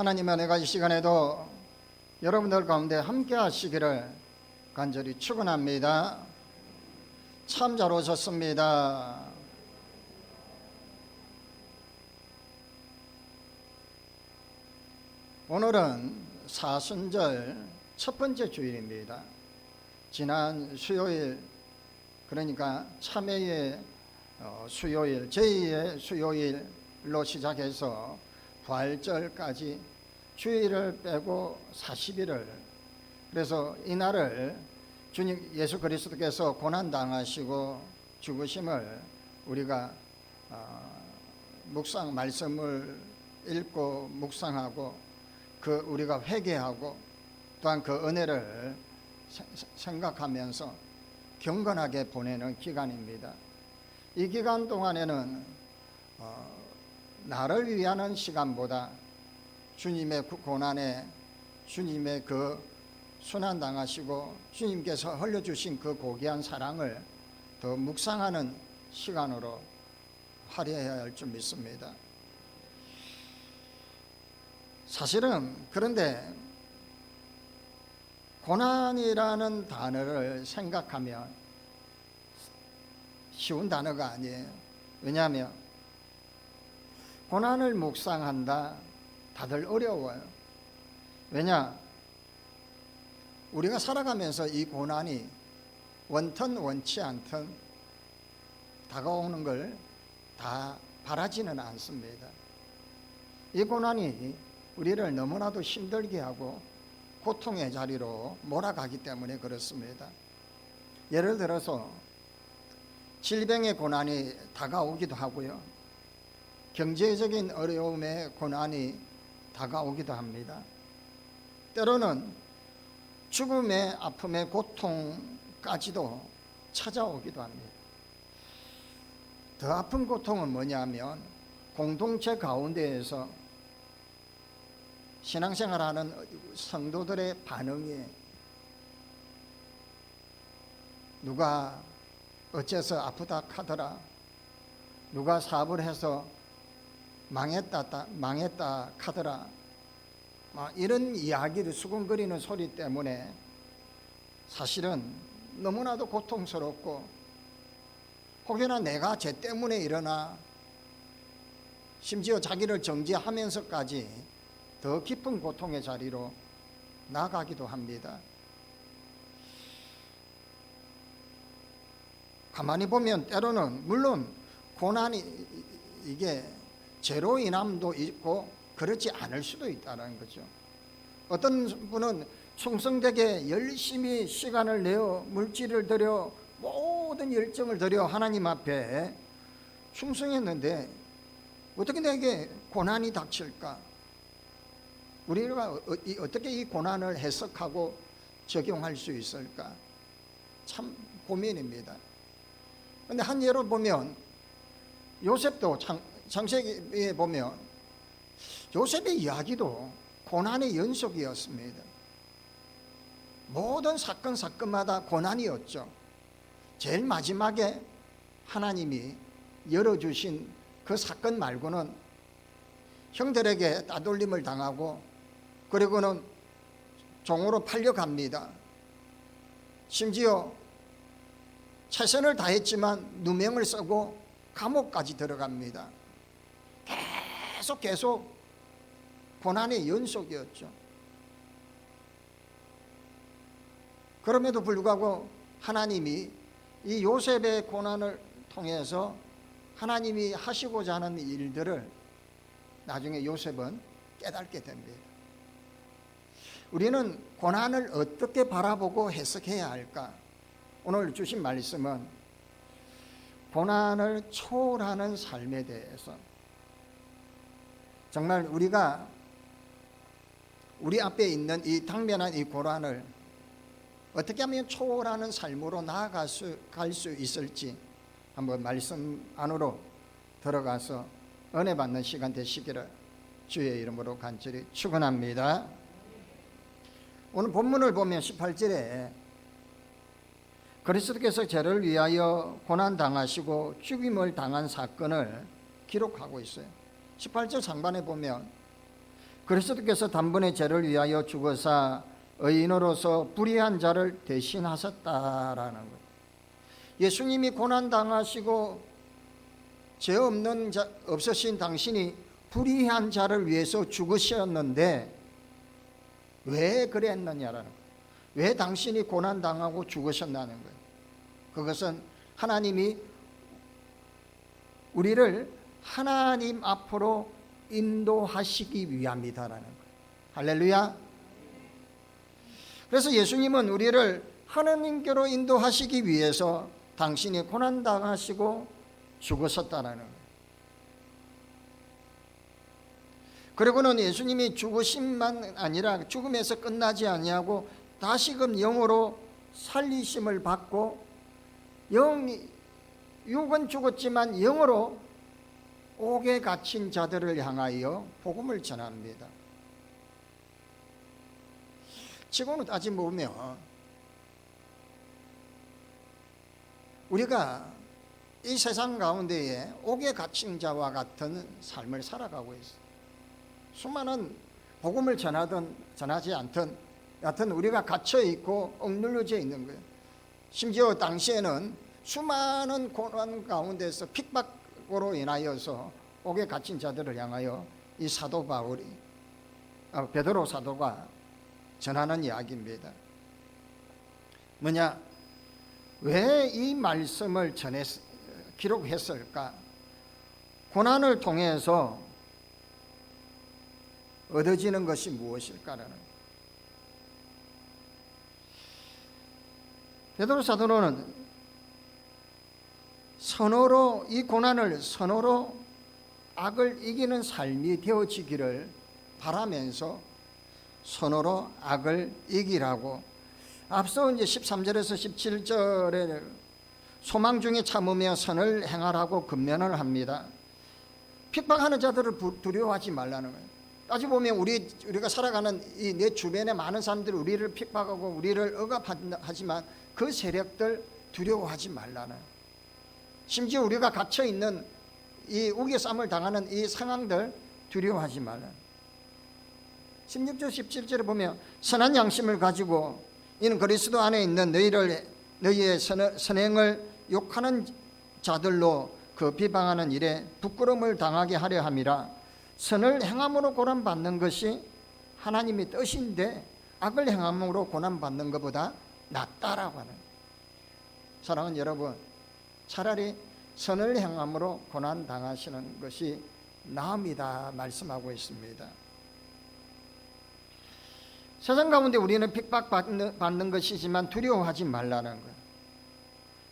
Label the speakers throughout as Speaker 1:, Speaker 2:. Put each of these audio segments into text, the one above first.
Speaker 1: 하나님의 은혜가 이 시간에도 여러분들 가운데 함께 하시기를 간절히 축원합니다. 참 잘 오셨습니다. 오늘은 사순절 첫 번째 주일입니다. 지난 수요일, 그러니까 참회의 수요일, 제2의 수요일로 시작해서 부활절까지 주일을 빼고 40일을, 그래서 이날을 주님 예수 그리스도께서 고난당하시고 죽으심을 우리가 말씀을 읽고 묵상하고 우리가 회개하고 또한 그 은혜를 생각하면서 경건하게 보내는 기간입니다. 이 기간 동안에는 나를 위하는 시간보다 주님의 고난에, 주님의 그 순환당하시고 주님께서 흘려주신 그 고귀한 사랑을 더 묵상하는 시간으로 활용해야 할 줄 믿습니다. 사실은 그런데 고난이라는 단어를 생각하면 쉬운 단어가 아니에요. 왜냐하면 고난을 묵상한다, 다들 어려워요. 왜냐? 우리가 살아가면서 이 고난이 원턴 원치 않던 다가오는 걸 다 바라지는 않습니다. 이 고난이 우리를 너무나도 힘들게 하고 고통의 자리로 몰아가기 때문에 그렇습니다. 예를 들어서 질병의 고난이 다가오기도 하고요, 경제적인 어려움의 고난이 다가오기도 합니다. 때로는 죽음의 아픔의 고통까지도 찾아오기도 합니다. 더 아픈 고통은 뭐냐면 공동체 가운데에서 신앙생활하는 성도들의 반응이 누가 어째서 아프다 하더라, 누가 사업을 해서 망했다 하더라, 이런 이야기를 수군거리는 소리 때문에 사실은 너무나도 고통스럽고, 혹여나 내가 쟤 때문에 일어나, 심지어 자기를 정죄하면서까지 더 깊은 고통의 자리로 나가기도 합니다. 가만히 보면 때로는 물론 고난이 이게 죄로 인함도 있고 그렇지 않을 수도 있다는 거죠. 어떤 분은 충성되게 열심히 시간을 내어 물질을 들여 모든 열정을 들여 하나님 앞에 충성했는데 어떻게 내게 고난이 닥칠까? 우리가 어떻게 이 고난을 해석하고 적용할 수 있을까? 참 고민입니다. 그런데 한 예로 보면 요셉도 창세기에 보면 요셉의 이야기도 고난의 연속이었습니다. 모든 사건마다 고난이었죠. 제일 마지막에 하나님이 열어주신 그 사건 말고는 형들에게 따돌림을 당하고, 그리고는 종으로 팔려갑니다. 심지어 최선을 다했지만 누명을 쓰고 감옥까지 들어갑니다. 계속 고난의 연속이었죠. 그럼에도 불구하고 하나님이 이 요셉의 고난을 통해서 하나님이 하시고자 하는 일들을 나중에 요셉은 깨닫게 됩니다. 우리는 고난을 어떻게 바라보고 해석해야 할까? 오늘 주신 말씀은 고난을 초월하는 삶에 대해서, 정말 우리가 우리 앞에 있는 이 당면한 이 고난을 어떻게 하면 초월하는 삶으로 나아갈 수 있을지 한번 말씀 안으로 들어가서 은혜 받는 시간 되시기를 주의 이름으로 간절히 축원합니다. 오늘 본문을 보면 18절에 그리스도께서 죄를 위하여 고난당하시고 죽임을 당한 사건을 기록하고 있어요. 18절 상반에 보면 그리스도께서 단번에 죄를 위하여 죽으사 의인으로서 불의한 자를 대신하셨다라는 것. 예수님이 고난 당하시고 죄 없는 자 없으신 당신이 불의한 자를 위해서 죽으셨는데 왜 그랬느냐라는 거예요. 왜 당신이 고난 당하고 죽으셨다는 거예요. 그것은 하나님이 우리를 하나님 앞으로 인도하시기 위함이다라는 거예요. 할렐루야. 그래서 예수님은 우리를 하나님께로 인도하시기 위해서 당신이 고난 당하시고 죽으셨다라는 거예요. 그리고는 예수님이 죽으심만 아니라 죽음에서 끝나지 아니하고 다시금 영으로 살리심을 받고 육은 죽었지만 영으로 옥에 갇힌 자들을 향하여 복음을 전합니다. 지금은 따지고 보면 우리가 이 세상 가운데에 옥에 갇힌 자와 같은 삶을 살아가고 있어요. 수많은 복음을 전하든 전하지 않든 여하튼 우리가 갇혀 있고 억눌려져 있는 거예요. 심지어 당시에는 수많은 고난 가운데서 핍박으로 인하여서 옥에 갇힌 자들을 향하여 이 사도 바울이 베드로 사도가 전하는 이야기입니다. 뭐냐? 왜 이 말씀을 기록했을까? 고난을 통해서 얻어지는 것이 무엇일까라는. 베드로 사도는 선어로 이 고난을 선어로 악을 이기는 삶이 되어지기를 바라면서 선어로 악을 이기라고 앞서 이제 13절에서 17절에 소망 중에 참으며 선을 행하라고 권면을 합니다. 핍박하는 자들을 두려워하지 말라는 거예요. 따지고 보면 우리가 살아가는 이 내 주변에 많은 사람들이 우리를 핍박하고 우리를 억압하지만 그 세력들 두려워하지 말라는. 심지어 우리가 갇혀 있는 이 우겨쌈을 당하는 이 상황들 두려워하지 말라. 16절 17절에 보면 선한 양심을 가지고 이는 그리스도 안에 있는 너희의 선행을 욕하는 자들로 그 비방하는 일에 부끄러움을 당하게 하려 함이라. 선을 행함으로 고난받는 것이 하나님의 뜻인데 악을 행함으로 고난받는 것보다 낫다라고 하는. 사랑하는 여러분, 차라리 선을 행함으로 고난당하시는 것이 나음이다 말씀하고 있습니다. 세상 가운데 우리는 핍박받는 것이지만 두려워하지 말라는 거예요.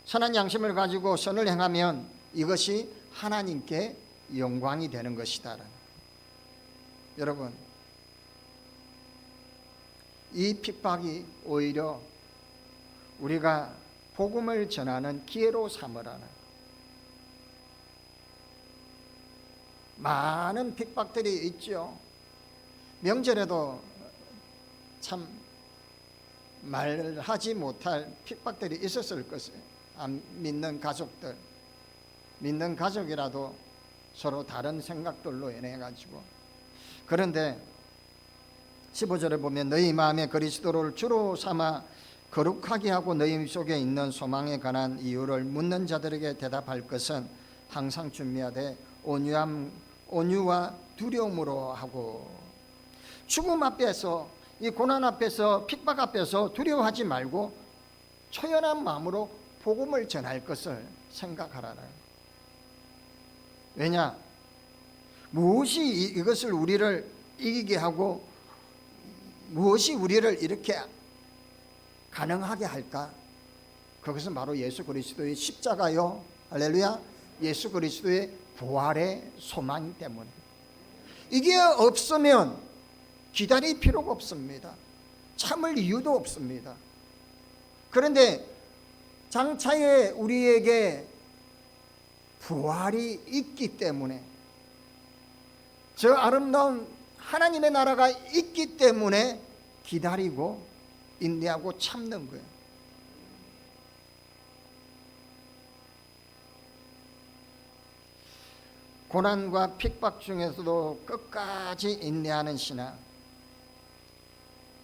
Speaker 1: 선한 양심을 가지고 선을 행하면 이것이 하나님께 영광이 되는 것이다. 여러분, 이 핍박이 오히려 우리가 복음을 전하는 기회로 삼으라는. 많은 핍박들이 있죠. 명절에도 참 말하지 못할 핍박들이 있었을 것이에요. 안 믿는 가족들, 믿는 가족이라도 서로 다른 생각들로 인해 가지고. 그런데 15절에 보면 너희 마음에 그리스도를 주로 삼아 거룩하게 하고 너희 속에 있는 소망에 관한 이유를 묻는 자들에게 대답할 것은 항상 준비하되 온유와 두려움으로 하고. 죽음 앞에서, 이 고난 앞에서, 핍박 앞에서 두려워하지 말고 초연한 마음으로 복음을 전할 것을 생각하라는. 왜냐? 무엇이 이것을 우리를 이기게 하고 무엇이 우리를 이렇게 가능하게 할까? 그것은 바로 예수 그리스도의 십자가요. 할렐루야. 예수 그리스도의 부활의 소망 때문에. 이게 없으면 기다릴 필요가 없습니다. 참을 이유도 없습니다. 그런데 장차에 우리에게 부활이 있기 때문에, 저 아름다운 하나님의 나라가 있기 때문에 기다리고 인내하고 참는 거예요. 고난과 핍박 중에서도 끝까지 인내하는 신앙,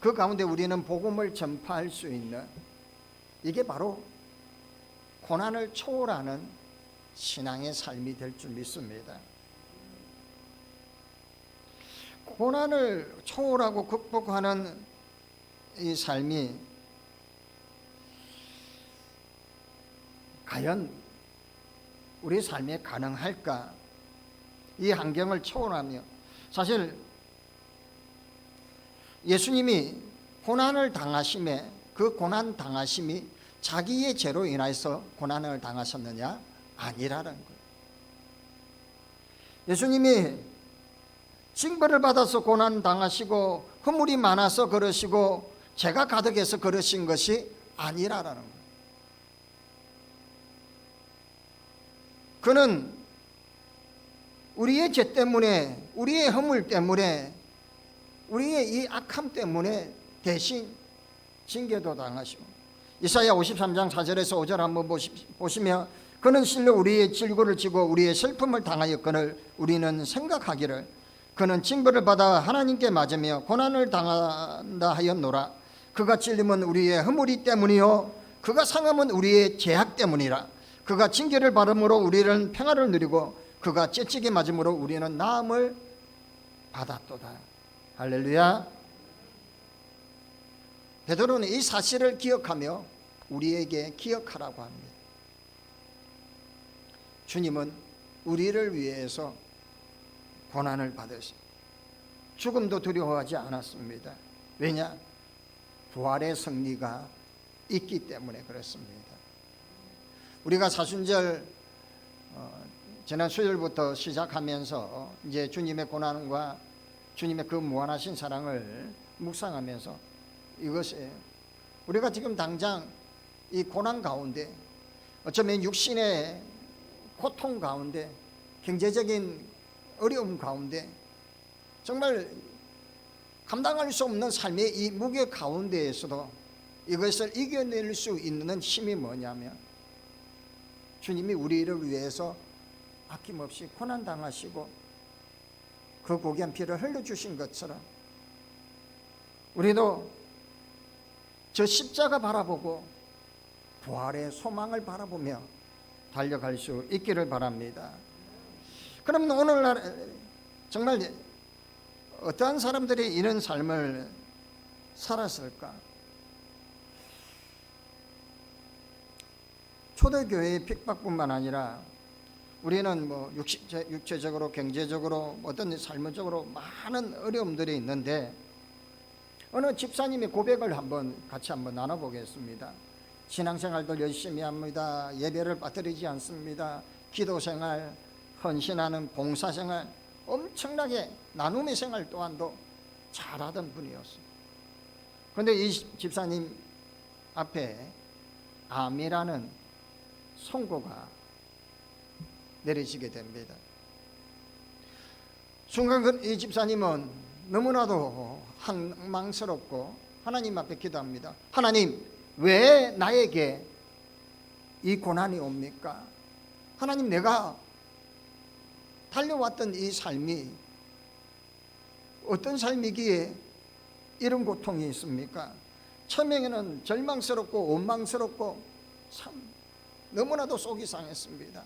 Speaker 1: 그 가운데 우리는 복음을 전파할 수 있는, 이게 바로 고난을 초월하는 신앙의 삶이 될 줄 믿습니다. 고난을 초월하고 극복하는 이 삶이 과연 우리 삶에 가능할까? 이 환경을 초월하며, 사실 예수님이 고난을 당하심에 그 고난 당하심이 자기의 죄로 인해서 고난을 당하셨느냐? 아니라는 거예요. 예수님이 징벌을 받아서 고난 당하시고 허물이 많아서 그러시고 죄가 가득해서 그러신 것이 아니라는 거예요. 그는 우리의 죄 때문에, 우리의 허물 때문에, 우리의 이 악함 때문에 대신 징계도 당하시고, 이사야 53장 4절에서 5절 한번 보시면, 그는 실로 우리의 질고를 지고 우리의 슬픔을 당하였거늘 우리는 생각하기를 그는 징벌을 받아 하나님께 맞으며 고난을 당한다 하였노라. 그가 찔림은 우리의 허물이 때문이요 그가 상함은 우리의 죄악 때문이라. 그가 징계를 받음으로 우리는 평화를 누리고 그가 째찌게 맞음으로 우리는 나음을 받았도다. 할렐루야. 베드로는 이 사실을 기억하며 우리에게 기억하라고 합니다. 주님은 우리를 위해서 고난을 받으시, 죽음도 두려워하지 않았습니다. 왜냐? 부활의 승리가 있기 때문에 그렇습니다. 우리가 사순절 지난 수요일부터 시작하면서 이제 주님의 고난과 주님의 그 무한하신 사랑을 묵상하면서, 이것이 우리가 지금 당장 이 고난 가운데, 어쩌면 육신의 고통 가운데, 경제적인 어려움 가운데, 정말 감당할 수 없는 삶의 이 무게 가운데에서도 이것을 이겨낼 수 있는 힘이 뭐냐면, 주님이 우리를 위해서 아낌없이 고난당하시고 그 고귀한 피를 흘려주신 것처럼 우리도 저 십자가 바라보고 부활의 소망을 바라보며 달려갈 수 있기를 바랍니다. 그럼 오늘날 정말 어떠한 사람들이 이런 삶을 살았을까? 초대교회의 핍박뿐만 아니라 우리는 뭐 육체적으로, 경제적으로, 어떤 삶적으로 많은 어려움들이 있는데, 어느 집사님이 고백을 같이 한번 나눠보겠습니다. 신앙생활도 열심히 합니다. 예배를 빠뜨리지 않습니다. 기도생활, 헌신하는 봉사생활, 엄청나게 나눔의 생활 또한도 잘하던 분이었어요. 그런데 이 집사님 앞에 암이라는 선고가 내려지게 됩니다. 순간 이 집사님은 너무나도 황망스럽고 하나님 앞에 기도합니다. 하나님, 왜 나에게 이 고난이 옵니까? 하나님, 내가 달려왔던 이 삶이 어떤 삶이기에 이런 고통이 있습니까? 처음에는 절망스럽고 원망스럽고 참 너무나도 속이 상했습니다.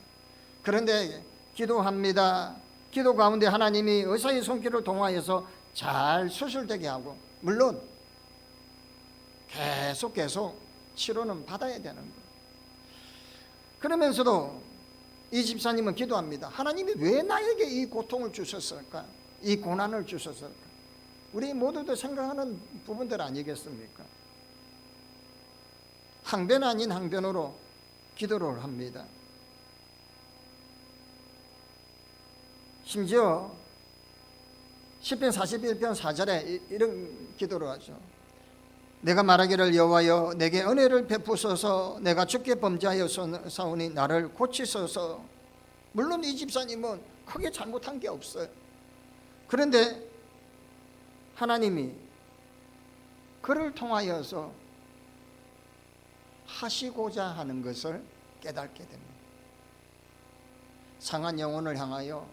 Speaker 1: 그런데 기도합니다. 기도 가운데 하나님이 의사의 손길을 통하여서 잘 수술되게 하고, 물론 계속 치료는 받아야 되는 거예요. 그러면서도 이 집사님은 기도합니다. 하나님이 왜 나에게 이 고통을 주셨을까? 이 고난을 주셨을까? 우리 모두도 생각하는 부분들 아니겠습니까? 항변 아닌 항변으로 기도를 합니다. 심지어 시편 41편 4절에 이런 기도를 하죠. 내가 말하기를 여호와여 내게 은혜를 베푸소서, 내가 주께 범죄하였사오니 나를 고치소서. 물론 이 집사님은 크게 잘못한 게 없어요. 그런데 하나님이 그를 통하여서 하시고자 하는 것을 깨닫게 됩니다. 상한 영혼을 향하여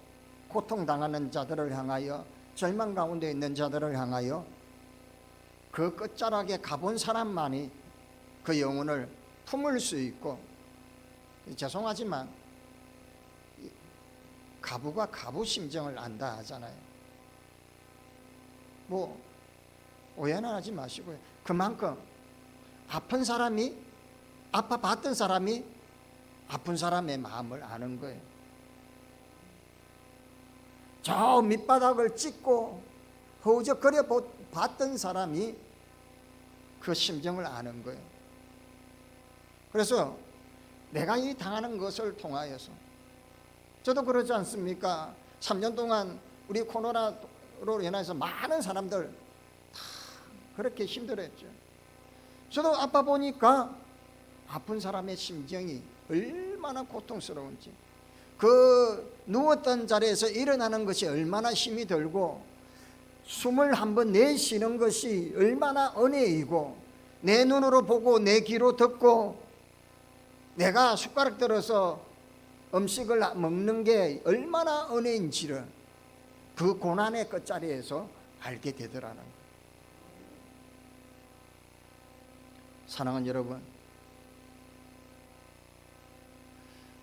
Speaker 1: 고통당하는 자들을 향하여, 절망 가운데 있는 자들을 향하여 그 끝자락에 가본 사람만이 그 영혼을 품을 수 있고, 죄송하지만 가부가 가부 심정을 안다 하잖아요. 뭐 오해는 하지 마시고요. 그만큼 아픈 사람이, 아파봤던 사람이 아픈 사람의 마음을 아는 거예요. 저 밑바닥을 찍고 허우적거려 봤던 사람이 그 심정을 아는 거예요. 그래서 내가 이 당하는 것을 통하여서, 저도 그러지 않습니까? 3년 동안 우리 코로나로 인해서 많은 사람들 다 그렇게 힘들었죠. 저도 아파 보니까 아픈 사람의 심정이 얼마나 고통스러운지, 그 누웠던 자리에서 일어나는 것이 얼마나 힘이 들고, 숨을 한번 내쉬는 것이 얼마나 은혜이고, 내 눈으로 보고 내 귀로 듣고 내가 숟가락 들어서 음식을 먹는 게 얼마나 은혜인지를 그 고난의 끝자리에서 알게 되더라는 거예요. 사랑하는 여러분,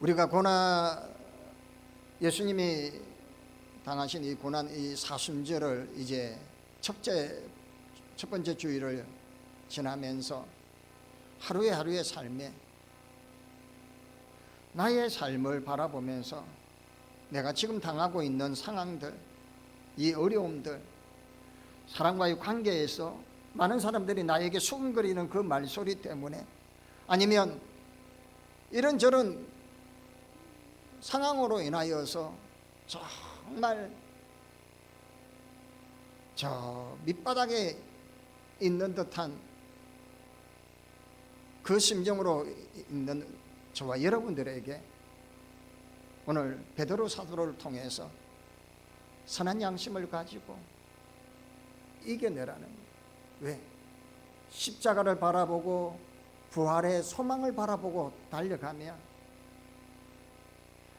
Speaker 1: 우리가 예수님이 당하신 이 고난, 이 사순절을 이제 첫 번째 주일을 지나면서 하루의 삶에 나의 삶을 바라보면서 내가 지금 당하고 있는 상황들, 이 어려움들, 사람과의 관계에서 많은 사람들이 나에게 수근거리는 그 말소리 때문에, 아니면 이런저런 상황으로 인하여서 정말 저 밑바닥에 있는 듯한 그 심정으로 있는 저와 여러분들에게 오늘 베드로 사도를 통해서 선한 양심을 가지고 이겨내라는 거예요. 왜? 십자가를 바라보고 부활의 소망을 바라보고 달려가며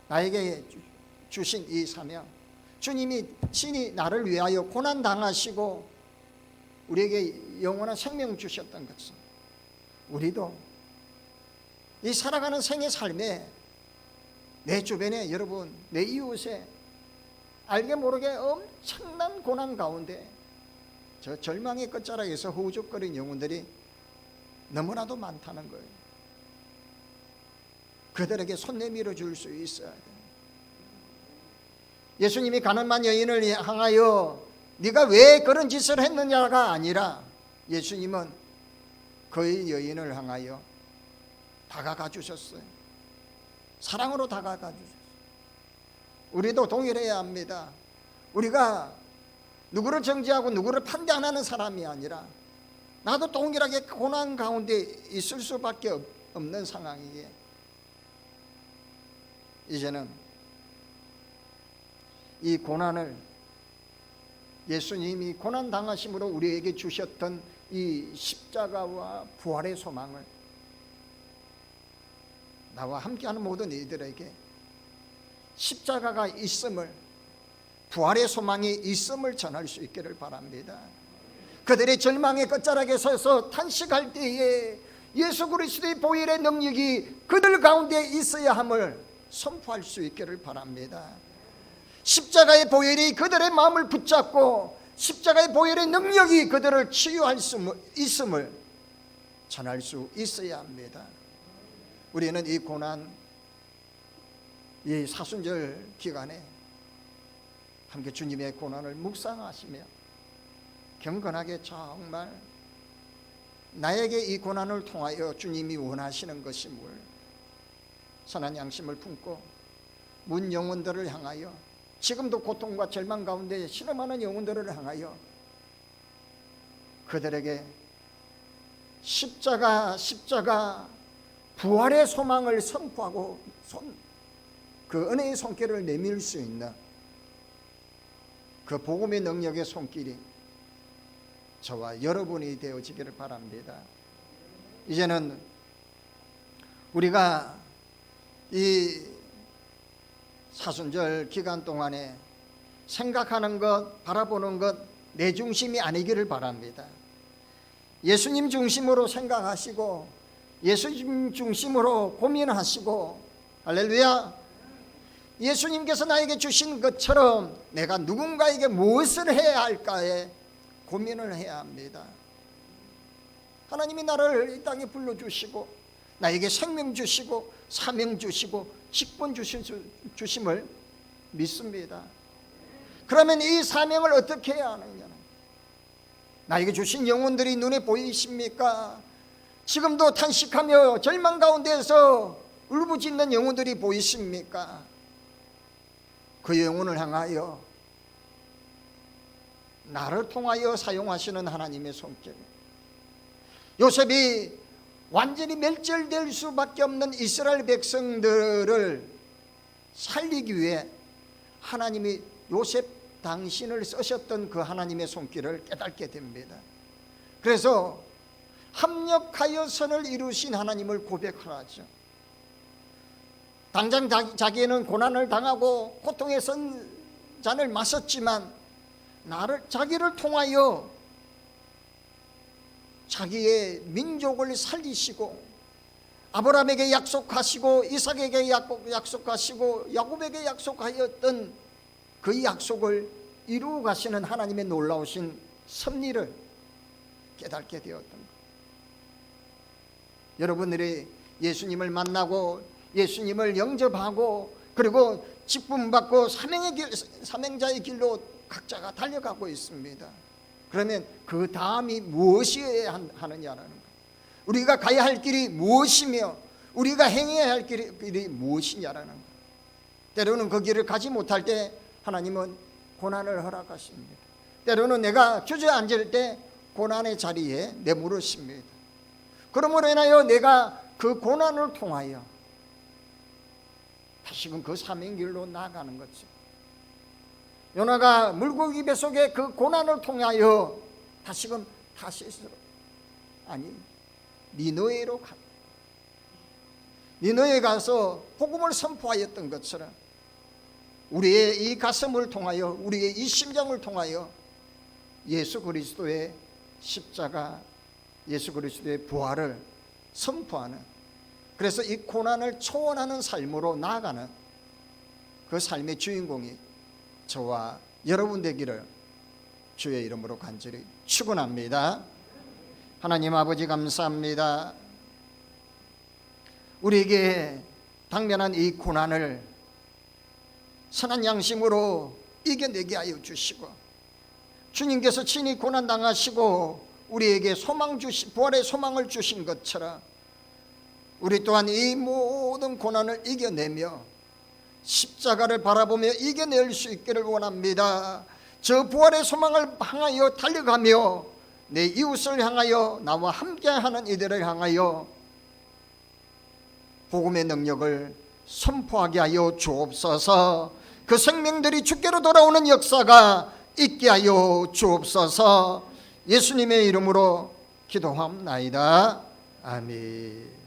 Speaker 1: 나에게 주신 이 사명, 주님이 친히 나를 위하여 고난 당하시고 우리에게 영원한 생명 주셨던 것은, 우리도 이 살아가는 생의 삶에 내 주변에, 여러분, 내 이웃에 알게 모르게 엄청난 고난 가운데 저 절망의 끝자락에서 허우적거린 영혼들이 너무나도 많다는 거예요. 그들에게 손 내밀어 줄 수 있어야 돼요. 예수님이 가늠한 여인을 향하여 네가 왜 그런 짓을 했느냐가 아니라, 예수님은 그 여인을 향하여 다가가 주셨어요. 사랑으로 다가가 주셨어요. 우리도 동일해야 합니다. 우리가 누구를 정죄하고 누구를 판단하는 사람이 아니라, 나도 동일하게 고난 가운데 있을 수밖에 없는 상황이기에 이제는 이 고난을, 예수님이 고난 당하심으로 우리에게 주셨던 이 십자가와 부활의 소망을 나와 함께하는 모든 이들에게 십자가가 있음을, 부활의 소망이 있음을 전할 수 있기를 바랍니다. 그들의 절망의 끝자락에 서서 탄식할 때에 예수 그리스도의 보혈의 능력이 그들 가운데 있어야 함을 선포할 수 있기를 바랍니다. 십자가의 보혈이 그들의 마음을 붙잡고 십자가의 보혈의 능력이 그들을 치유할 수 있음을 전할 수 있어야 합니다. 우리는 이 고난, 이 사순절 기간에 함께 주님의 고난을 묵상하시며 경건하게 정말 나에게 이 고난을 통하여 주님이 원하시는 것이 뭘, 선한 양심을 품고 문 영혼들을 향하여, 지금도 고통과 절망 가운데 신음하는 영혼들을 향하여 그들에게 십자가 부활의 소망을 선포하고 그 은혜의 손길을 내밀 수 있는 그 복음의 능력의 손길이 저와 여러분이 되어지기를 바랍니다. 이제는 우리가 이 사순절 기간 동안에 생각하는 것, 바라보는 것 내 중심이 아니기를 바랍니다. 예수님 중심으로 생각하시고 예수님 중심으로 고민하시고, 할렐루야, 예수님께서 나에게 주신 것처럼 내가 누군가에게 무엇을 해야 할까에 고민을 해야 합니다. 하나님이 나를 이 땅에 불러주시고 나에게 생명 주시고 사명 주시고 직분 주심을 믿습니다. 그러면 이 사명을 어떻게 해야 하느냐? 나에게 주신 영혼들이 눈에 보이십니까? 지금도 탄식하며 절망 가운데서 울부짖는 영혼들이 보이십니까? 그 영혼을 향하여 나를 통하여 사용하시는 하나님의 손길. 요셉이 완전히 멸절될 수밖에 없는 이스라엘 백성들을 살리기 위해 하나님이 요셉 당신을 쓰셨던 그 하나님의 손길을 깨닫게 됩니다. 그래서 합력하여 선을 이루신 하나님을 고백하죠. 당장 자기는 고난을 당하고 고통의 잔을 마셨지만 자기를 통하여 자기의 민족을 살리시고 아브라함에게 약속하시고 이삭에게 약속하시고 야곱에게 약속하였던 그 약속을 이루어 가시는 하나님의 놀라우신 섭리를 깨닫게 되었던 것. 여러분들이 예수님을 만나고 예수님을 영접하고 그리고 직분받고 사명자의 길로 각자가 달려가고 있습니다. 그러면 그 다음이 무엇이어야 하느냐라는 것, 우리가 가야 할 길이 무엇이며 우리가 행해야 할 길이 무엇이냐라는 것. 때로는 그 길을 가지 못할 때 하나님은 고난을 허락하십니다. 때로는 내가 주저앉을 때 고난의 자리에 내무르십니다. 그러므로 인하여 내가 그 고난을 통하여 다시금 그 사명길로 나아가는 거죠. 요나가 물고기 뱃속에 그 고난을 통하여 다시금 타시스로, 아니 니느웨로 가. 니느웨에 가서 복음을 선포하였던 것처럼 우리의 이 가슴을 통하여, 우리의 이 심장을 통하여 예수 그리스도의 십자가, 예수 그리스도의 부활을 선포하는, 그래서 이 고난을 초월하는 삶으로 나아가는 그 삶의 주인공이 저와 여러분 되기를 주의 이름으로 간절히 축원합니다. 하나님 아버지 감사합니다. 우리에게 당면한 이 고난을 선한 양심으로 이겨내게 하여 주시고, 주님께서 친히 고난 당하시고 우리에게 부활의 소망을 주신 것처럼 우리 또한 이 모든 고난을 이겨내며 십자가를 바라보며 이겨낼 수 있기를 원합니다. 저 부활의 소망을 향하여 달려가며 내 이웃을 향하여, 나와 함께하는 이들을 향하여 복음의 능력을 선포하게 하여 주옵소서. 그 생명들이 주께로 돌아오는 역사가 있게 하여 주옵소서. 예수님의 이름으로 기도합나이다. 아멘.